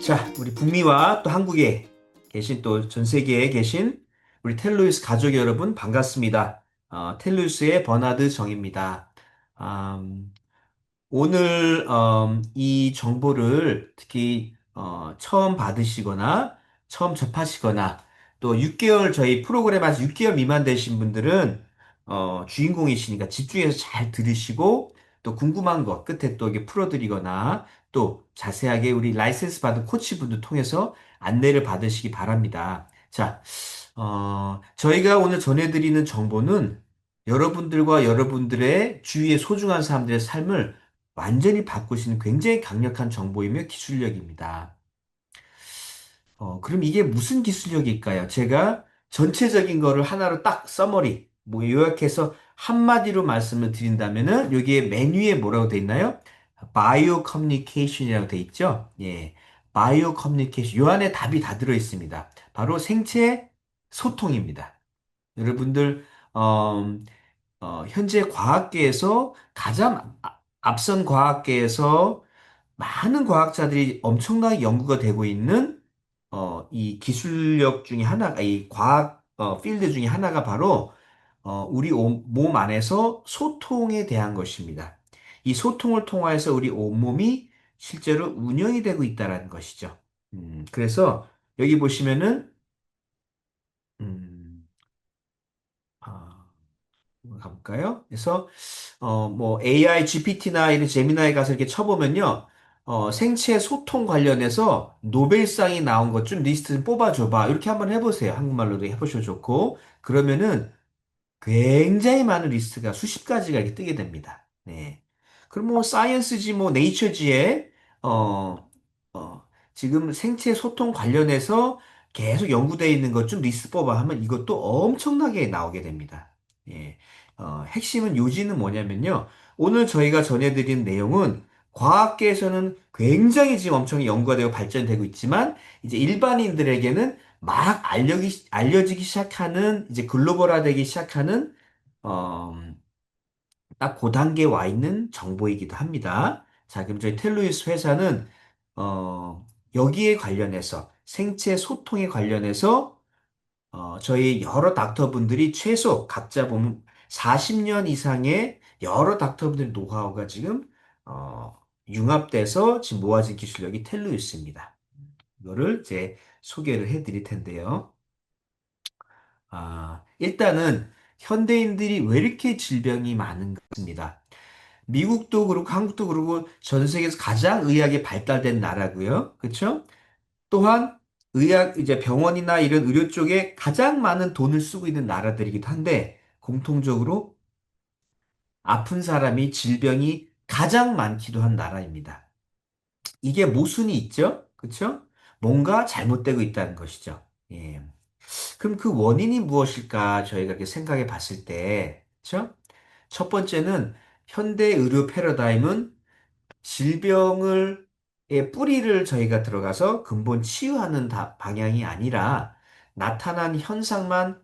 자, 우리 북미와 또 한국에 계신 또 전 세계에 계신 우리 텔루이스 가족 여러분 반갑습니다. 텔루이스의 버나드 정입니다. 음, 오늘 이 정보를 특히 처음 받으시거나 처음 접하시거나 또 6개월 저희 프로그램에서 6개월 미만 되신 분들은 주인공이시니까 집중해서 잘 들으시고 또 궁금한 것 끝에 또 이게 풀어드리거나 또 자세하게 우리 라이센스 받은 코치분들 통해서 안내를 받으시기 바랍니다. 자, 저희가 오늘 전해드리는 정보는 여러분들과 여러분들의 주위의 소중한 사람들의 삶을 완전히 바꾸시는 굉장히 강력한 정보이며 기술력입니다. 그럼 이게 무슨 기술력일까요? 제가 전체적인 거를 하나로 딱 써머리, 뭐 요약해서 한마디로 말씀을 드린다면은 여기에 메뉴에 뭐라고 돼 있나요? 바이오 커뮤니케이션이라고 돼 있죠? 예. 바이오 커뮤니케이션. 요 안에 답이 다 들어 있습니다. 바로 생체 소통입니다. 여러분들, 어, 현재 과학계에서 가장 앞선 과학계에서 많은 과학자들이 엄청나게 연구가 되고 있는 이 기술력 중에 하나가 이 과학 필드 중에 하나가 바로 우리 몸 안에서 소통에 대한 것입니다. 이 소통을 통해서 우리 온몸이 실제로 운영이 되고 있다는 것이죠. 그래서 여기 보시면은 음, 아, 한번 가볼까요? 그래서 뭐 AI, GPT나 이런 제미나에 가서 이렇게 쳐보면요. 생체 소통 관련해서 노벨상이 나온 것 좀 리스트 좀 뽑아줘봐. 이렇게 한번 해보세요. 한국말로도 해보셔도 좋고. 그러면은 굉장히 많은 리스트가 수십 가지가 이렇게 뜨게 됩니다. 네. 그럼 뭐 사이언스지 뭐 네이처지에 어, 어, 지금 생체 소통 관련해서 계속 연구되어 있는 것 좀 리스트 뽑아 하면 이것도 엄청나게 나오게 됩니다. 예. 핵심은 요지는 뭐냐면요. 오늘 저희가 전해드린 내용은 과학계에서는 굉장히 지금 엄청 연구가 되고 발전되고 있지만 이제 일반인들에게는 막 알려지기 시작하는, 이제 글로벌화되기 시작하는, 어, 딱 그 단계에 와 있는 정보이기도 합니다. 자, 그럼 저희 텔루이스 회사는, 여기에 관련해서, 생체 소통에 관련해서, 저희 여러 닥터분들이 최소 각자 보면 40년 이상의 여러 닥터분들의 노하우가 지금, 융합돼서 지금 모아진 기술력이 텔루이스입니다. 이거를 이제 소개를 해 드릴 텐데요. 일단은 현대인들이 왜 이렇게 질병이 많은 것입니다. 미국도 그렇고 한국도 그렇고 전 세계에서 가장 의학이 발달된 나라고요. 그렇죠? 또한 의학 이제 병원이나 이런 의료 쪽에 가장 많은 돈을 쓰고 있는 나라들이기도 한데 공통적으로 아픈 사람이 질병이 가장 많기도 한 나라입니다. 이게 모순이 있죠? 그렇죠? 뭔가 잘못되고 있다는 것이죠. 예. 그럼 그 원인이 무엇일까 저희가 이렇게 생각해 봤을 때, 그렇죠? 첫 번째는 현대 의료 패러다임은 질병을 의 뿌리를 저희가 들어가서 근본 치유하는 방향이 아니라 나타난 현상만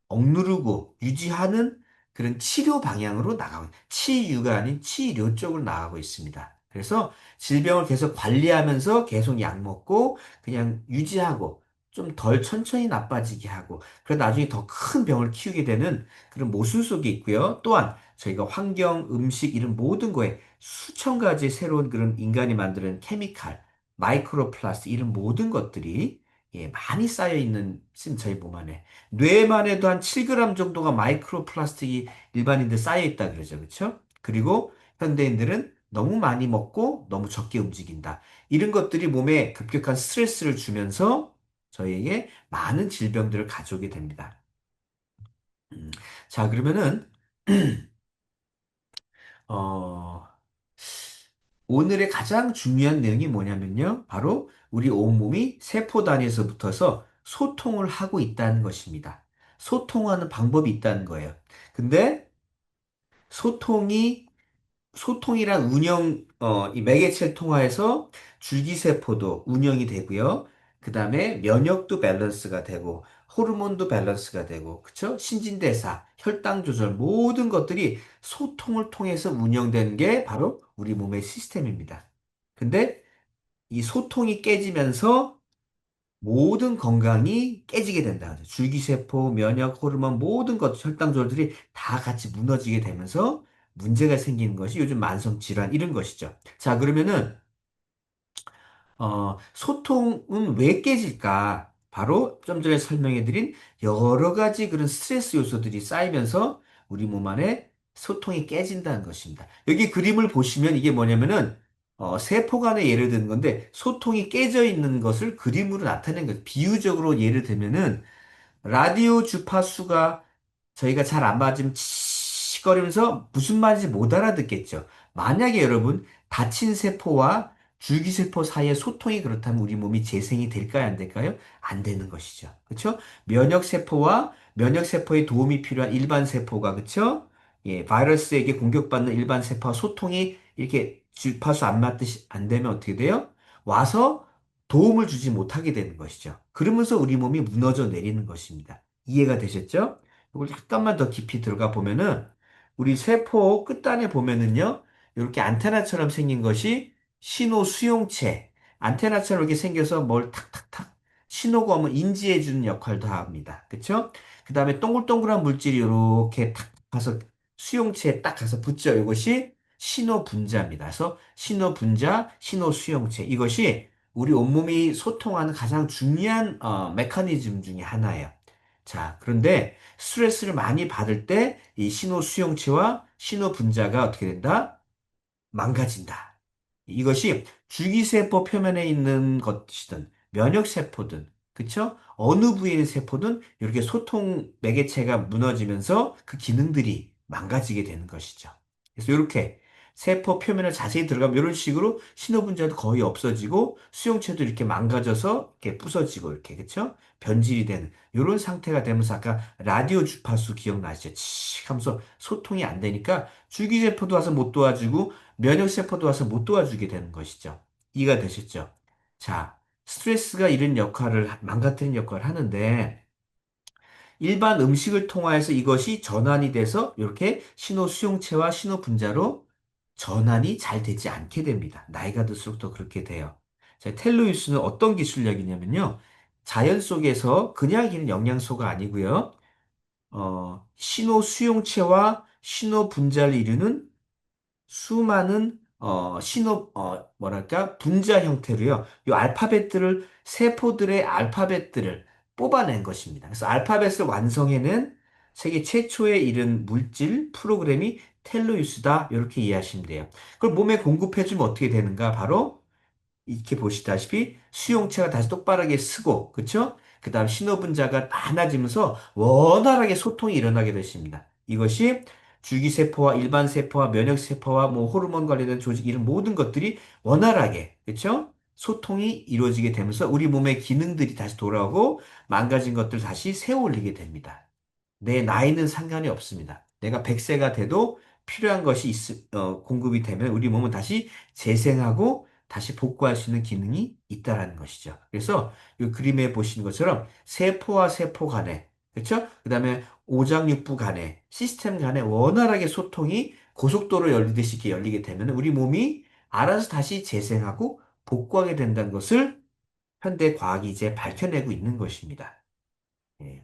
억누르고 유지하는 그런 치료 방향으로 나가고, 치유가 아닌 치료 쪽으로 나가고 있습니다. 그래서 질병을 계속 관리하면서 계속 약 먹고 그냥 유지하고 좀 덜 천천히 나빠지게 하고, 그래 나중에 더 큰 병을 키우게 되는 그런 모순 속에 있고요. 또한 저희가 환경, 음식 이런 모든 거에 수천 가지 새로운 그런 인간이 만드는 케미칼, 마이크로 플라스틱 이런 모든 것들이 많이 쌓여 있는 지금 저희 몸 안에 뇌만 해도 한 7g 정도가 마이크로 플라스틱이 일반인들 쌓여 있다 그러죠. 그렇죠? 그리고 현대인들은 너무 많이 먹고 너무 적게 움직인다. 이런 것들이 몸에 급격한 스트레스를 주면서 저희에게 많은 질병들을 가져오게 됩니다. 음, 자, 그러면은 어, 오늘의 가장 중요한 내용이 뭐냐면요. 바로 우리 온몸이 세포 단위에서 붙어서 소통을 하고 있다는 것입니다. 소통하는 방법이 있다는 거예요. 근데 소통이 소통이란 이 매개체를 통하여서 줄기세포도 운영이 되고요. 그 다음에 면역도 밸런스가 되고, 호르몬도 밸런스가 되고, 그쵸? 신진대사, 혈당 조절, 모든 것들이 소통을 통해서 운영되는 게 바로 우리 몸의 시스템입니다. 근데 이 소통이 깨지면서 모든 건강이 깨지게 된다. 줄기세포, 면역, 호르몬, 모든 것, 혈당조절들이 다 같이 무너지게 되면서 문제가 생기는 것이 요즘 만성 질환 이런 것이죠. 자, 그러면은 소통은 왜 깨질까? 바로 좀 전에 설명해드린 여러 가지 그런 스트레스 요소들이 쌓이면서 우리 몸 안에 소통이 깨진다는 것입니다. 여기 그림을 보시면 이게 뭐냐면은 세포 간의 예를 드는 건데 소통이 깨져 있는 것을 그림으로 나타낸 거예요. 비유적으로 예를 들면은 라디오 주파수가 저희가 잘 안 맞으면 치거리면서 무슨 말인지 못 알아듣겠죠. 만약에 여러분 다친 세포와 줄기세포 사이의 소통이 그렇다면 우리 몸이 재생이 될까요? 안 될까요? 안 되는 것이죠. 그렇죠? 면역세포와 면역세포에 도움이 필요한 일반 세포가 그렇죠? 예, 바이러스에게 공격받는 일반 세포와 소통이 이렇게 주파수 안 맞듯이 안 되면 어떻게 돼요? 와서 도움을 주지 못하게 되는 것이죠. 그러면서 우리 몸이 무너져 내리는 것입니다. 이해가 되셨죠? 이걸 잠깐만 더 깊이 들어가 보면은 우리 세포 끝단에 보면은요, 이렇게 안테나처럼 생긴 것이 신호 수용체. 안테나처럼 이렇게 생겨서 뭘 탁탁탁 신호가 오면 인지해 주는 역할도 합니다. 그쵸? 그 다음에 동글동글한 물질이 이렇게 탁 가서 수용체에 딱 가서 붙죠. 이것이 신호 분자입니다. 그래서 신호 분자, 신호 수용체. 이것이 우리 온몸이 소통하는 가장 중요한 메커니즘 중에 하나예요. 자, 그런데 스트레스를 많이 받을 때 이 신호 수용체와 신호 분자가 어떻게 된다? 망가진다. 이것이 줄기세포 표면에 있는 것이든 면역세포든 그쵸? 어느 부위의 세포든 이렇게 소통 매개체가 무너지면서 그 기능들이 망가지게 되는 것이죠. 그래서 이렇게 세포 표면을 자세히 들어가면 이런 식으로 신호분자도 거의 없어지고 수용체도 이렇게 망가져서 이렇게 부서지고 이렇게 그쵸? 변질이 되는 이런 상태가 되면서 아까 라디오 주파수 기억나시죠? 치 하면서 소통이 안 되니까 줄기세포도 와서 못 도와주고 면역세포도 와서 못 도와주게 되는 것이죠. 이해가 되셨죠? 자, 스트레스가 이런 역할을, 망가뜨리는 역할을 하는데, 일반 음식을 통하여서 이것이 전환이 돼서 이렇게 신호 수용체와 신호 분자로 전환이 잘 되지 않게 됩니다. 나이가 들수록 더 그렇게 돼요. 자, 텔로유스는 어떤 기술력이냐면요. 자연 속에서 그냥 있는 영양소가 아니고요. 신호 수용체와 신호 분자를 이루는 수많은 신호 뭐랄까 분자 형태로요. 이 알파벳들을 세포들의 알파벳들을 뽑아낸 것입니다. 그래서 알파벳을 완성해낸 세계 최초의 이런 물질 프로그램이 텔로유스다. 이렇게 이해하시면 돼요. 그걸 몸에 공급해주면 어떻게 되는가? 바로 이렇게 보시다시피 수용체가 다시 똑바르게 쓰고, 그쵸? 그 다음 신호분자가 많아지면서 원활하게 소통이 일어나게 되십니다. 이것이 줄기세포와 일반 세포와 면역세포와 뭐 호르몬 관련된 조직 이런 모든 것들이 원활하게, 그쵸? 소통이 이루어지게 되면서 우리 몸의 기능들이 다시 돌아오고 망가진 것들 다시 세워 올리게 됩니다. 내 나이는 상관이 없습니다. 내가 100세가 돼도 필요한 것이 공급이 되면 우리 몸은 다시 재생하고 다시 복구할 수 있는 기능이 있다라는 것이죠. 그래서 이 그림에 보시는 것처럼 세포와 세포 간에, 그렇죠? 그다음에 오장육부 간에, 시스템 간에 원활하게 소통이 고속도로 열리듯이 이렇게 열리게 되면 우리 몸이 알아서 다시 재생하고 복구하게 된다는 것을 현대 과학이 이제 밝혀내고 있는 것입니다. 예.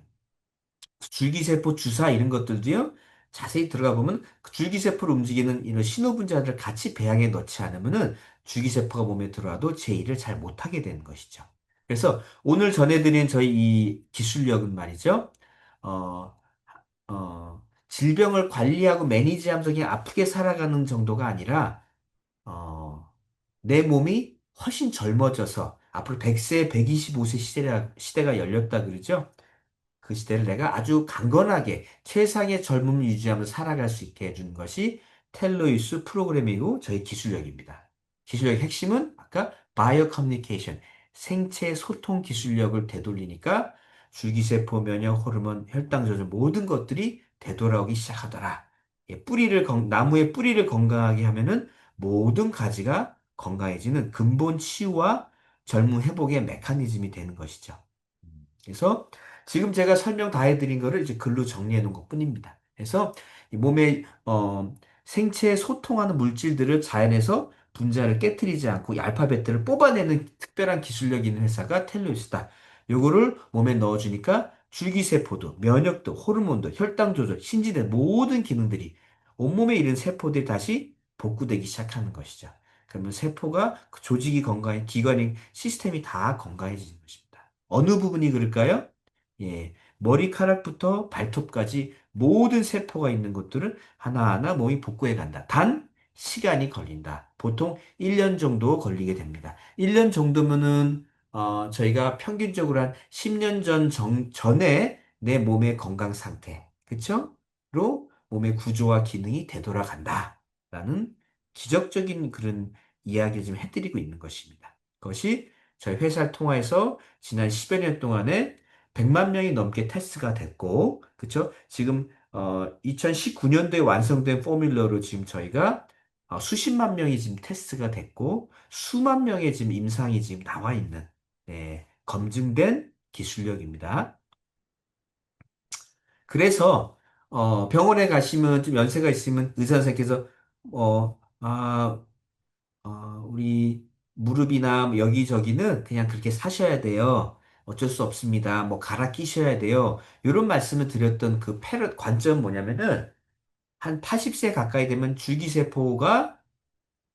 줄기세포 주사 이런 것들도요, 자세히 들어가 보면 그 줄기세포를 움직이는 이런 신호분자들을 같이 배양에 넣지 않으면은 줄기세포가 몸에 들어와도 제 일을 잘 못하게 되는 것이죠. 그래서 오늘 전해드린 저희 이 기술력은 말이죠, 어, 질병을 관리하고 매니지하면서 그냥 아프게 살아가는 정도가 아니라, 어, 내 몸이 훨씬 젊어져서 앞으로 100세, 125세 시대가 열렸다 그러죠. 그 시대를 내가 아주 강건하게 최상의 젊음을 유지하면서 살아갈 수 있게 해주는 것이 텔로이스 프로그래밍이고 저희 기술력입니다. 기술력의 핵심은 아까 바이오 커뮤니케이션, 생체 소통 기술력을 되돌리니까 줄기세포, 면역, 호르몬, 혈당 조절 모든 것들이 되돌아오기 시작하더라. 예, 나무의 뿌리를 건강하게 하면은 모든 가지가 건강해지는 근본 치유와 젊음 회복의 메커니즘이 되는 것이죠. 그래서 지금 제가 설명 다 해드린 거를 이제 글로 정리해 놓은 것뿐입니다. 그래서 이 몸의 생체에 소통하는 물질들을 자연에서 분자를 깨뜨리지 않고 이 알파벳들을 뽑아내는 특별한 기술력 있는 회사가 텔로이스다. 요거를 몸에 넣어주니까 줄기세포도, 면역도, 호르몬도, 혈당 조절, 신진대 모든 기능들이 온몸에 있는 세포들이 다시 복구되기 시작하는 것이죠. 그러면 세포가 그 조직이 건강해, 기관이, 시스템이 다 건강해지는 것입니다. 어느 부분이 그럴까요? 예, 머리카락부터 발톱까지 모든 세포가 있는 것들은 하나하나 몸이 복구해 간다. 단, 시간이 걸린다. 보통 1년 정도 걸리게 됩니다. 1년 정도면은, 저희가 평균적으로 한 10년 전에 내 몸의 건강 상태, 그쵸? 로 몸의 구조와 기능이 되돌아간다. 라는 기적적인 그런 이야기를 지금 해드리고 있는 것입니다. 그것이 저희 회사를 통해서 지난 10여 년 동안에 100만 명이 넘게 테스트가 됐고, 그쵸? 지금 2019년도에 완성된 포뮬러로 지금 저희가 수십만 명이 지금 테스트가 됐고, 수만 명의 지금 임상이 지금 나와 있는, 네, 검증된 기술력입니다. 그래서, 병원에 가시면 좀 연세가 있으면 의사 선생님께서, 우리 무릎이나 뭐 여기저기는 그냥 그렇게 사셔야 돼요. 어쩔 수 없습니다. 뭐 갈아 끼셔야 돼요. 이런 말씀을 드렸던 그 관점은 뭐냐면은, 한 80세 가까이 되면 줄기세포가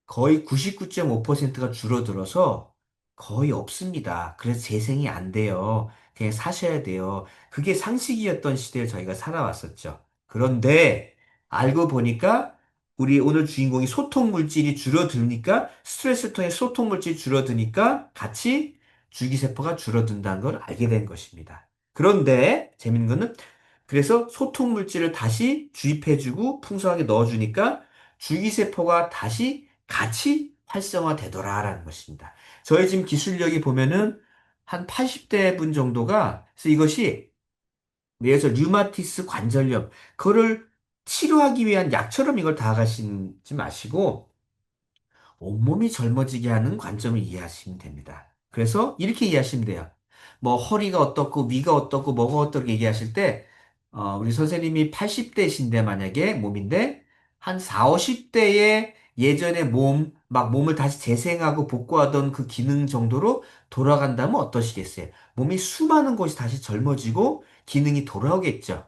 거의 99.5%가 줄어들어서 거의 없습니다. 그래서 재생이 안 돼요. 그냥 사셔야 돼요. 그게 상식이었던 시대를 저희가 살아왔었죠. 그런데 알고 보니까 우리 오늘 주인공이 소통 물질이 줄어드니까 스트레스 통해 소통 물질이 줄어드니까 같이 줄기세포가 줄어든다는 걸 알게 된 것입니다. 그런데 재밌는 거는 그래서 소통 물질을 다시 주입해주고 풍성하게 넣어주니까 줄기세포가 다시 같이 활성화되더라라는 것입니다. 저희 지금 기술력이 보면은 한 80대 분 정도가 그래서 이것이 예를 들어서 류마티스 관절염 그거를 치료하기 위한 약처럼 이걸 다 가시지 마시고 온몸이 젊어지게 하는 관점을 이해하시면 됩니다. 그래서 이렇게 이해하시면 돼요. 뭐 허리가 어떻고 위가 어떻고 뭐가 어떻고 얘기하실 때 우리 선생님이 80대신데 만약에 몸인데 한 4, 50대의 예전의 막 몸을 다시 재생하고 복구하던 그 기능 정도로 돌아간다면 어떠시겠어요? 몸이 수많은 곳이 다시 젊어지고 기능이 돌아오겠죠.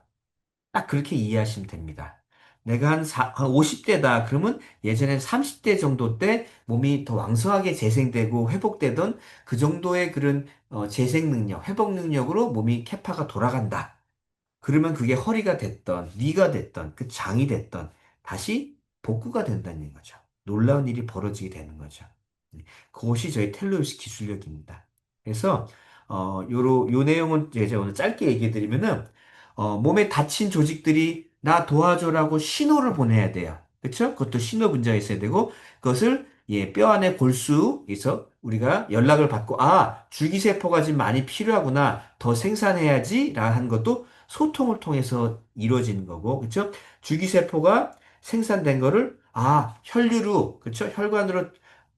딱 그렇게 이해하시면 됩니다. 내가 한 50대다. 그러면 예전엔 30대 정도 때 몸이 더 왕성하게 재생되고 회복되던 그 정도의 그런 재생 능력, 회복 능력으로 몸이 캐파가 돌아간다. 그러면 그게 허리가 됐던, 니가 됐던, 그 장이 됐던, 다시 복구가 된다는 거죠. 놀라운 일이 벌어지게 되는 거죠. 그것이 저희 텔로스 기술력입니다. 그래서, 요 내용은 이제 오늘 짧게 얘기해 드리면은, 몸에 다친 조직들이 나 도와줘라고 신호를 보내야 돼요. 그쵸? 그것도 신호 분자가 있어야 되고, 그것을 예, 뼈 안에 골수에서 우리가 연락을 받고, 줄기세포가 지금 많이 필요하구나. 더 생산해야지. 라는 한 것도 소통을 통해서 이루어지는 거고, 그쵸? 줄기세포가 생산된 거를, 혈류로, 그쵸? 혈관으로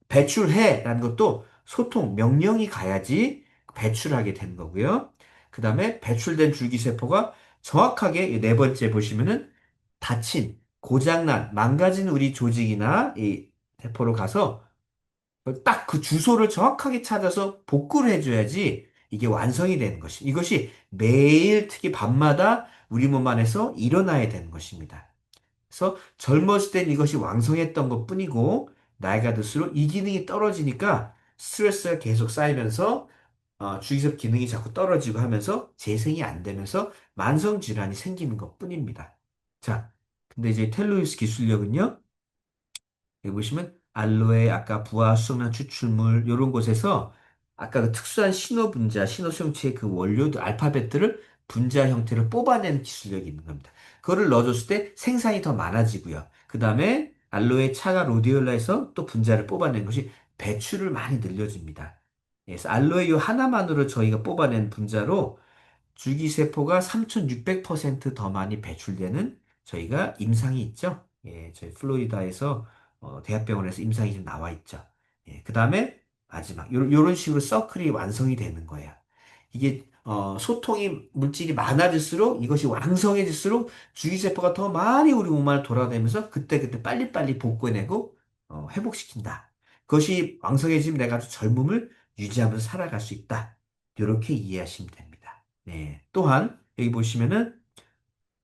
배출해. 라는 것도 소통, 명령이 가야지 배출하게 되는 거고요. 그 다음에 배출된 줄기세포가 정확하게 이 네 번째 보시면은 다친, 고장난, 망가진 우리 조직이나 이 세포로 가서 딱 그 주소를 정확하게 찾아서 복구를 해줘야지 이게 완성이 되는 것이. 이것이 매일 특히 밤마다 우리 몸 안에서 일어나야 되는 것입니다. 그래서 젊었을 땐 이것이 왕성했던 것 뿐이고 나이가 들수록 이 기능이 떨어지니까 스트레스가 계속 쌓이면서 주기적 기능이 자꾸 떨어지고 하면서 재생이 안 되면서 만성 질환이 생기는 것 뿐입니다. 자, 근데 이제 텔로이스 기술력은요. 여기 보시면 알로에 아까 부화 수성난 추출물 이런 곳에서 아까 그 특수한 신호 분자, 신호 수용체의 그 원료들 알파벳들을 분자 형태로 뽑아내는 기술력이 있는 겁니다. 그거를 넣어줬을 때 생산이 더 많아지고요. 그 다음에 알로에 차가 로디올라에서 또 분자를 뽑아낸 것이 배출을 많이 늘려줍니다. 그래서 알로에 요 하나만으로 저희가 뽑아낸 분자로 줄기세포가 3,600%더 많이 배출되는 저희가 임상이 있죠. 예, 저희 플로리다에서 대학병원에서 임상이 좀 나와 있죠. 예, 그 다음에 마지막 요런 식으로 서클이 완성이 되는 거예요. 이게 소통이 물질이 많아질수록 이것이 왕성해질수록 줄기세포가 더 많이 우리 몸 안을 돌아다니면서 그때그때 빨리빨리 복구해내고 회복시킨다. 그것이 왕성해지면 내가 아주 젊음을 유지하면서 살아갈 수 있다. 이렇게 이해하시면 됩니다. 네. 또한 여기 보시면은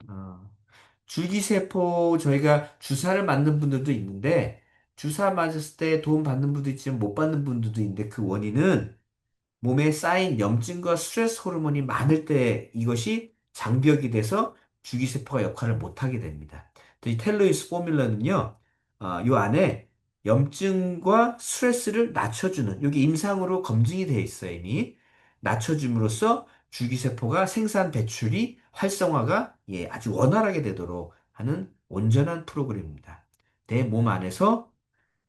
어, 줄기세포 저희가 주사를 맞는 분들도 있는데 주사 맞았을 때 도움 받는 분도 있지만 못 받는 분들도 있는데 그 원인은 몸에 쌓인 염증과 스트레스 호르몬이 많을 때 이것이 장벽이 돼서 줄기세포가 역할을 못하게 됩니다. 이 텔로이스 포뮬러는요, 요 안에 염증과 스트레스를 낮춰주는, 여기 임상으로 검증이 되어 있어요, 이미. 낮춰줌으로써 줄기세포가 생산 배출이 활성화가 아주 원활하게 되도록 하는 온전한 프로그램입니다. 내 몸 안에서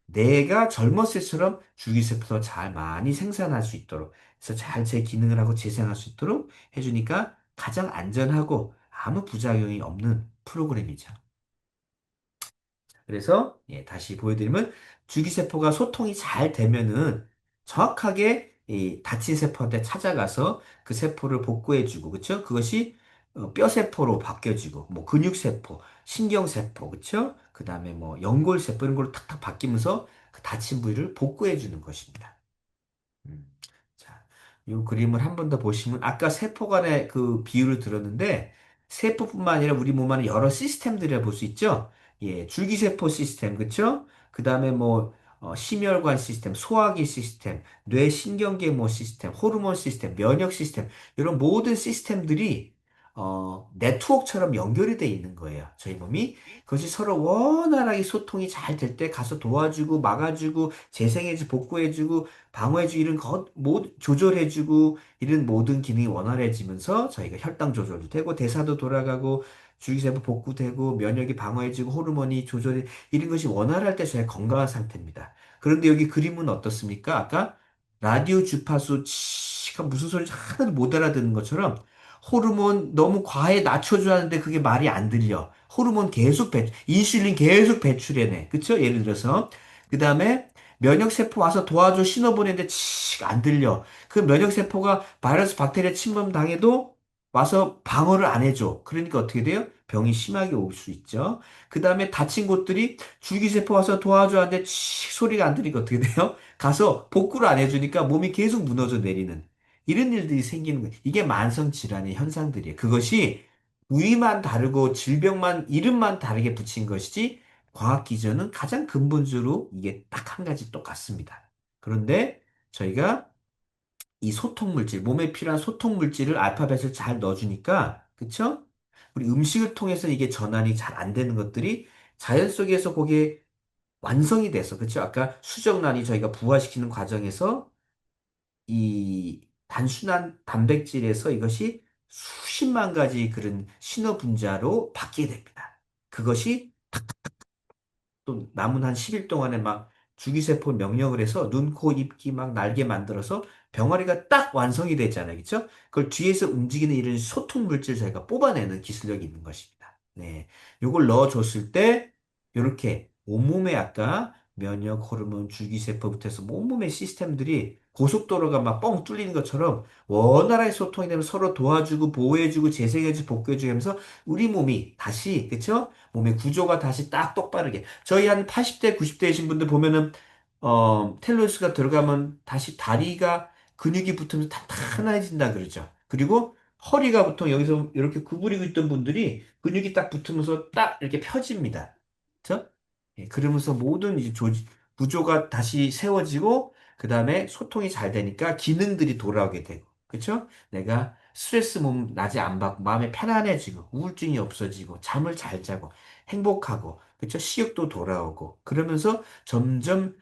내가 젊었을 때처럼 줄기세포도 잘 많이 생산할 수 있도록 그래서 잘 제 기능을 하고 재생할 수 있도록 해주니까 가장 안전하고 아무 부작용이 없는 프로그램이죠. 그래서 다시 보여드리면 줄기세포가 소통이 잘 되면은 정확하게 이 다친 세포한테 찾아가서 그 세포를 복구해주고 그쵸? 그것이 뼈세포로 바뀌어지고 뭐 근육세포, 신경세포 그쵸? 그 다음에 뭐 연골세포 이런 걸로 탁탁 바뀌면서 그 다친 부위를 복구해주는 것입니다. 음. 자, 이 그림을 한 번 더 보시면 아까 세포 간의 그 비율을 들었는데 세포뿐만 아니라 우리 몸 안에 여러 시스템들을 볼 수 있죠. 줄기세포 시스템, 그쵸? 그 다음에 뭐 심혈관 시스템, 소화기 시스템, 뇌신경계모 시스템, 호르몬 시스템, 면역 시스템 이런 모든 시스템들이 네트워크처럼 연결이 돼 있는 거예요. 저희 몸이 그것이 서로 원활하게 소통이 잘 될 때 가서 도와주고 막아주고 재생해주고 복구해주고 방어해주고 이런 것, 조절해주고 이런 모든 기능이 원활해지면서 저희가 혈당 조절도 되고 대사도 돌아가고 줄기세포 복구되고 면역이 방어해지고 호르몬이 조절이 이런 것이 원활할 때 저희 건강한 상태입니다. 그런데 여기 그림은 어떻습니까? 아까 라디오 주파수 치가 무슨 소리인지 하나도 못 알아듣는 것처럼 호르몬 너무 과해 낮춰줘야 하는데 그게 말이 안 들려. 호르몬 계속 인슐린 계속 배출해내. 그쵸? 예를 들어서. 그 다음에 면역세포 와서 도와줘 신호 보내는데 안 들려. 그 면역세포가 바이러스 박테리아 침범 당해도 와서 방어를 안 해줘. 그러니까 어떻게 돼요? 병이 심하게 올 수 있죠. 그 다음에 다친 곳들이 줄기세포 와서 도와줘 하는데 소리가 안 들리니까 어떻게 돼요? 가서 복구를 안 해주니까 몸이 계속 무너져 내리는 이런 일들이 생기는 거예요. 이게 만성 질환의 현상들이에요. 그것이 부위만 다르고 질병만 이름만 다르게 붙인 것이지 과학 기전은 가장 근본적으로 이게 딱 한 가지 똑같습니다. 그런데 저희가 이 소통 물질, 몸에 필요한 소통 물질을 알파벳을 잘 넣어주니까, 그쵸? 우리 음식을 통해서 이게 전환이 잘 안 되는 것들이 자연 속에서 그게 완성이 돼서, 그쵸? 아까 수정란이 저희가 부화시키는 과정에서 이 단순한 단백질에서 이것이 수십만 가지 그런 신호 분자로 바뀌게 됩니다. 그것이 또 남은 한 10일 동안에 막 주기세포 명령을 해서 눈, 코, 입, 귀 막 날개 만들어서 병아리가 딱 완성이 되잖아요. 그렇죠? 그걸 뒤에서 움직이는 이런 소통 물질 저희가 뽑아내는 기술력이 있는 것입니다. 네. 요걸 넣어줬을 때 이렇게 온몸에 아까 면역, 호르몬, 줄기세포부터 해서 온몸의 시스템들이 고속도로가 막 뻥 뚫리는 것처럼 원활하게 소통이 되면 서로 도와주고 보호해주고 재생해주고 복구해주고 하면서 우리 몸이 다시 그쵸? 몸의 구조가 다시 딱 똑바르게. 저희 한 80대, 90대이신 분들 보면은, 텔로스가 들어가면 다시 다리가 근육이 붙으면서 탄탄해진다 그러죠. 그리고 허리가 보통 여기서 이렇게 구부리고 있던 분들이 근육이 딱 붙으면서 딱 이렇게 펴집니다. 그죠? 그러면서 모든 이제 구조가 다시 세워지고, 그 다음에 소통이 잘 되니까 기능들이 돌아오게 되고, 그쵸? 내가 스트레스 몸 낮에 안 받고 마음이 편안해지고 우울증이 없어지고 잠을 잘 자고 행복하고 그쵸? 식욕도 돌아오고 그러면서 점점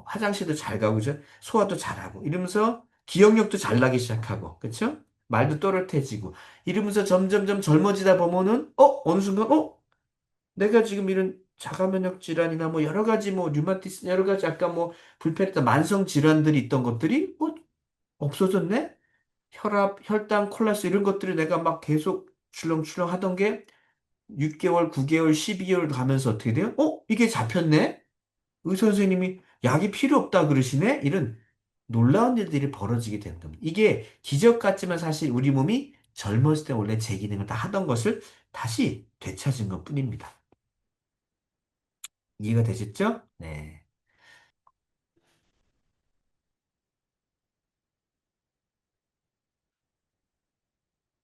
화장실도 잘 가고 그죠? 소화도 잘하고 이러면서 기억력도 잘 나기 시작하고 그쵸? 말도 또렷해지고 이러면서 점점점 젊어지다 보면은 어느 순간 내가 지금 이런 자가 면역 질환이나 뭐 여러 가지 뭐 류마티스 여러 가지 아까 뭐 불편했던 만성 질환들이 있던 것들이 없어졌네? 혈압, 혈당, 콜레스테롤 이런 것들이 내가 막 계속 출렁출렁 하던 게 6개월, 9개월, 12개월 가면서 어떻게 돼요? 이게 잡혔네? 의사 선생님이 약이 필요 없다 그러시네? 이런 놀라운 일들이 벌어지게 되는 겁니다. 이게 기적 같지만 사실 우리 몸이 젊었을 때 원래 제 기능을 다 하던 것을 다시 되찾은 것 뿐입니다. 이해가 되셨죠? 네.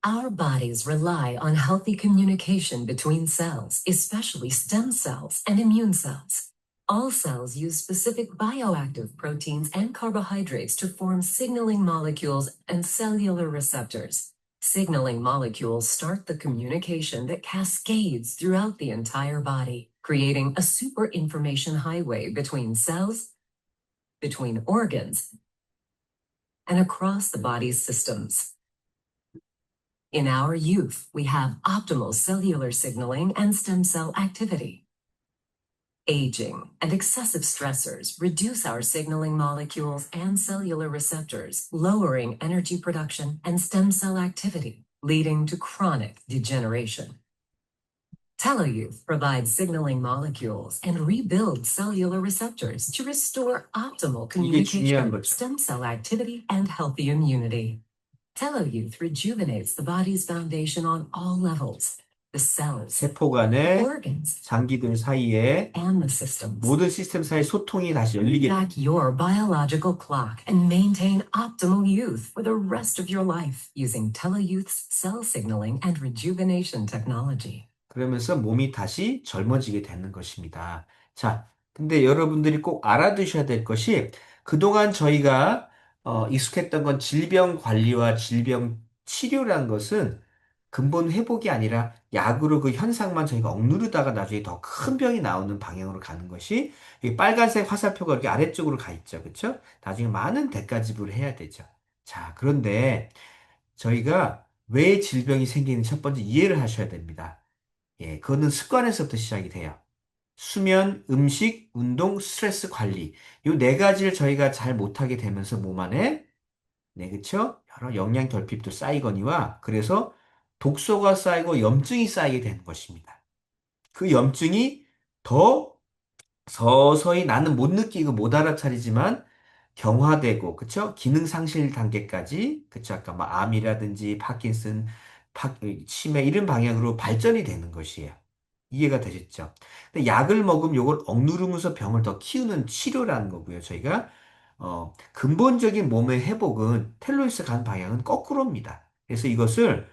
Our bodies rely on healthy communication between cells, especially stem cells and immune cells. All cells use specific bioactive proteins and carbohydrates to form signaling molecules and cellular receptors. Signaling molecules start the communication that cascades throughout the entire body, creating a super information highway between cells, between organs, and across the body's systems. In our youth, we have optimal cellular signaling and stem cell activity. Aging and excessive stressors reduce our signaling molecules and cellular receptors, lowering energy production and stem cell activity, leading to chronic degeneration. TeleYouth provides signaling molecules and rebuilds cellular receptors to restore optimal 이게 중요한 communication, 거죠. stem cell activity, and healthy immunity. TeleYouth rejuvenates the body's foundation on all levels, the cells, 세포 간의 organs, 장기들 사이에 and the systems. 모든 시스템 사이 소통이 다시 열리게 됩니다. Back your biological clock and maintain optimal youth for the rest of your life using TeleYouth's cell signaling and rejuvenation technology. 그러면서 몸이 다시 젊어지게 되는 것입니다. 자, 근데 여러분들이 꼭 알아두셔야 될 것이 그동안 저희가 익숙했던 건 질병 관리와 질병 치료라는 것은 근본 회복이 아니라 약으로 그 현상만 저희가 억누르다가 나중에 더 큰 병이 나오는 방향으로 가는 것이 이 빨간색 화살표가 이렇게 아래쪽으로 가 있죠. 그렇죠? 나중에 많은 대가 지불을 해야 되죠. 자, 그런데 저희가 왜 질병이 생기는 첫 번째 이해를 하셔야 됩니다. 예, 그거는 습관에서부터 시작이 돼요. 수면, 음식, 운동, 스트레스 관리. 이 네 가지를 저희가 잘 못하게 되면서 몸 안에, 네, 그쵸? 여러 영양 결핍도 쌓이거니와, 그래서 독소가 쌓이고 염증이 쌓이게 되는 것입니다. 그 염증이 더 서서히 나는 못 느끼고 못 알아차리지만 경화되고, 그쵸? 기능 상실 단계까지, 그쵸? 아까 뭐 암이라든지 파킨슨, 치매 이런 방향으로 발전이 되는 것이에요. 이해가 되셨죠? 근데 약을 먹으면 이걸 억누르면서 병을 더 키우는 치료라는 거고요. 저희가 근본적인 몸의 회복은 텔로이스 간 방향은 거꾸로입니다. 그래서 이것을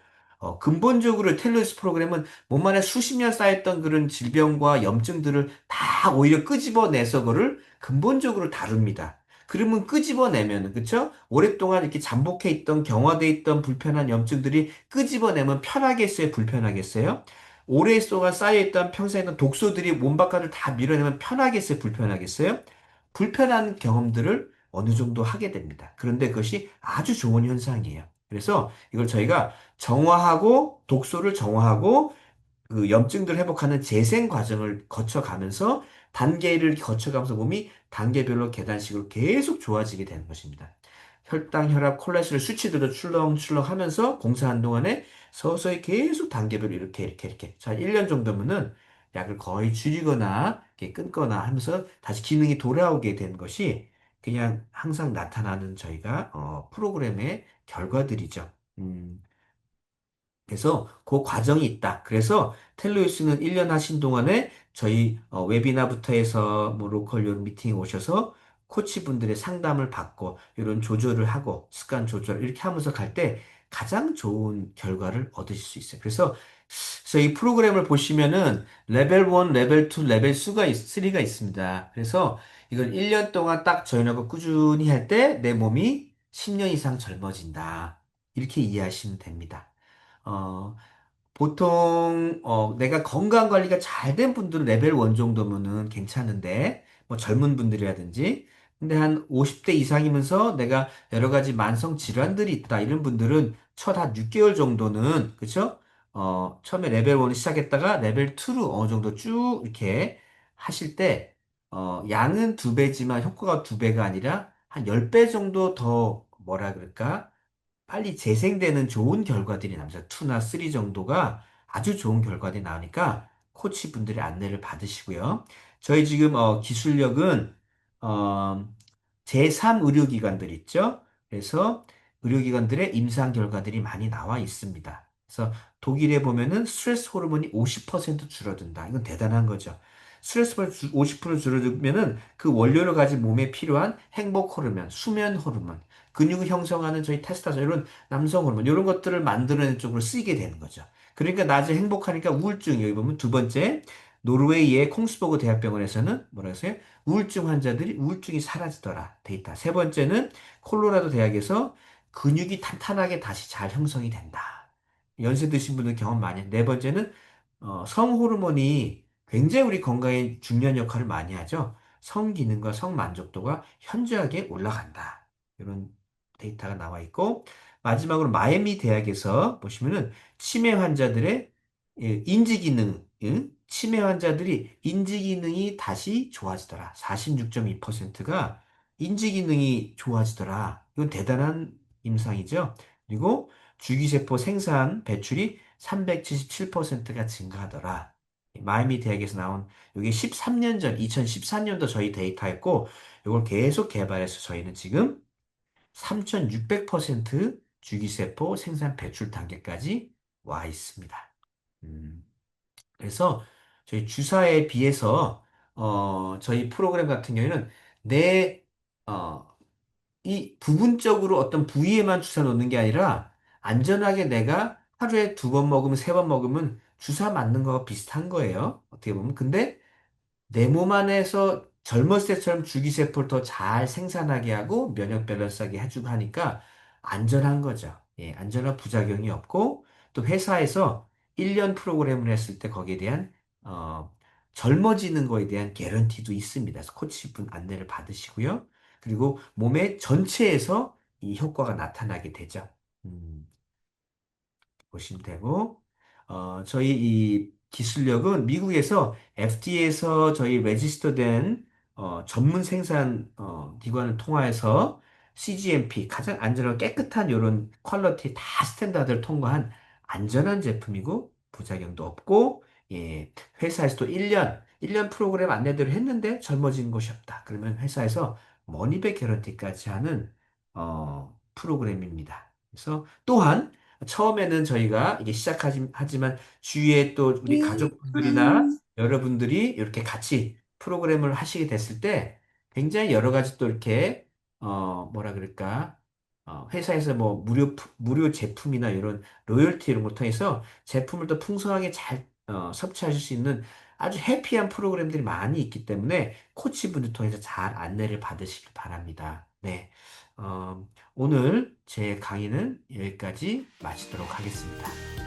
근본적으로 텔로이스 프로그램은 몸 안에 수십 년 쌓였던 그런 질병과 염증들을 다 오히려 끄집어내서 그를 근본적으로 다룹니다. 그러면 끄집어내면, 그쵸? 오랫동안 이렇게 잠복해 있던, 경화돼 있던 불편한 염증들이 끄집어내면 편하겠어요? 불편하겠어요? 오랫동안 쌓여있던 평생에 있던 독소들이 몸 바깥을 다 밀어내면 편하겠어요? 불편하겠어요? 불편한 경험들을 어느 정도 하게 됩니다. 그런데 그것이 아주 좋은 현상이에요. 그래서 이걸 저희가 정화하고 독소를 정화하고 그 염증들 회복하는 재생 과정을 거쳐가면서 단계를 거쳐가면서 몸이 단계별로 계단식으로 계속 좋아지게 되는 것입니다. 혈당, 혈압, 콜레스테롤 수치들도 출렁출렁 하면서 공사한 동안에 서서히 계속 단계별로 이렇게. 자, 1년 정도면은 약을 거의 줄이거나 이렇게 끊거나 하면서 다시 기능이 돌아오게 되는 것이 그냥 항상 나타나는 저희가 프로그램의 결과들이죠. 그래서 그 과정이 있다. 그래서 텔로유스는 1년 하신 동안에 저희 웨비나부터 해서 뭐 로컬 이런 미팅에 오셔서 코치분들의 상담을 받고 이런 조절을 하고 습관 조절 이렇게 하면서 갈 때 가장 좋은 결과를 얻으실 수 있어요. 그래서 이 프로그램을 보시면은 레벨 1, 레벨 2, 레벨 3가 있습니다. 그래서 이걸 1년 동안 딱 저희하고 꾸준히 할 때 내 몸이 10년 이상 젊어진다. 이렇게 이해하시면 됩니다. 어, 보통 내가 건강 관리가 잘 된 분들은 레벨 1 정도면은 괜찮은데 뭐 젊은 분들이라든지 근데 한 50대 이상이면서 내가 여러 가지 만성 질환들이 있다 이런 분들은 첫 한 6개월 정도는 그쵸? 처음에 레벨 1을 시작했다가 레벨 2로 어느 정도 쭉 이렇게 하실 때 양은 2배지만 효과가 2배가 아니라 한 10배 정도 더 뭐라 그럴까? 빨리 재생되는 좋은 결과들이 나옵니다. 2나 3 정도가 아주 좋은 결과들이 나오니까 코치 분들의 안내를 받으시고요. 저희 지금 기술력은 어, 제3 의료기관들 있죠. 그래서 의료기관들의 임상 결과들이 많이 나와 있습니다. 그래서 독일에 보면은 스트레스 호르몬이 50% 줄어든다. 이건 대단한 거죠. 스트레스 호르몬 50% 줄어들면은 그 원료를 가진 몸에 필요한 행복 호르몬, 수면 호르몬, 근육을 형성하는 저희 테스토스테론, 남성 호르몬 이런 것들을 만드는 쪽으로 쓰이게 되는 거죠. 그러니까 낮에 행복하니까 우울증 여기 보면 두 번째 노르웨이의 콩스버그 대학병원에서는 뭐라 했어요? 우울증 환자들이 우울증이 사라지더라 데이터. 세 번째는 콜로라도 대학에서 근육이 탄탄하게 다시 잘 형성이 된다. 연세 드신 분들 경험 많이. 네 번째는 성 호르몬이 굉장히 우리 건강에 중요한 역할을 많이 하죠. 성 기능과 성 만족도가 현저하게 올라간다. 이런 데이터가 나와 있고, 마지막으로 마이애미 대학에서 보시면은 치매 환자들의 인지 기능, 치매 환자들이 인지 기능이 다시 좋아지더라. 46.2%가 인지 기능이 좋아지더라. 이건 대단한 임상이죠. 그리고 줄기세포 생산 배출이 377%가 증가하더라. 마이애미 대학에서 나온 이게 13년 전, 2014년도 저희 데이터였고, 이걸 계속 개발해서 저희는 지금 3600% 줄기세포 생산 배출 단계까지 와 있습니다. 음, 그래서 저희 주사에 비해서, 저희 프로그램 같은 경우에는 내, 어, 이 부분적으로 어떤 부위에만 주사 놓는 게 아니라 안전하게 내가 하루에 두 번 먹으면 세 번 먹으면 주사 맞는 거와 비슷한 거예요. 어떻게 보면. 근데 내 몸 안에서 젊었을 때처럼 줄기세포를 더 잘 생산하게 하고 면역 밸런스하게 해주고 하니까 안전한 거죠. 예, 안전한 부작용이 없고 또 회사에서 1년 프로그램을 했을 때 거기에 대한 어, 젊어지는 거에 대한 개런티도 있습니다. 그래서 코치분 안내를 받으시고요. 그리고 몸의 전체에서 이 효과가 나타나게 되죠. 음. 보시면 되고, 저희 이 기술력은 미국에서 FDA에서 저희 레지스터된 전문 생산 기관을 통하여서 CGMP 가장 안전하고 깨끗한 이런 퀄리티 다 스탠다드를 통과한 안전한 제품이고 부작용도 없고 예, 회사에서도 1년 프로그램 안내대로 했는데 젊어지는 것이 없다. 그러면 회사에서 머니백 개런티까지 하는 프로그램입니다. 그래서 또한 처음에는 저희가 이게 하지만 주위에 또 우리 가족분들이나 여러분들이 이렇게 같이 프로그램을 하시게 됐을 때 굉장히 여러 가지 또 이렇게 뭐라 그럴까 회사에서 뭐 무료 제품이나 이런 로열티 이런 걸 통해서 제품을 더 풍성하게 잘 섭취하실 수 있는 아주 해피한 프로그램들이 많이 있기 때문에 코치분들 통해서 잘 안내를 받으시길 바랍니다. 네. 오늘 제 강의는 여기까지 마치도록 하겠습니다.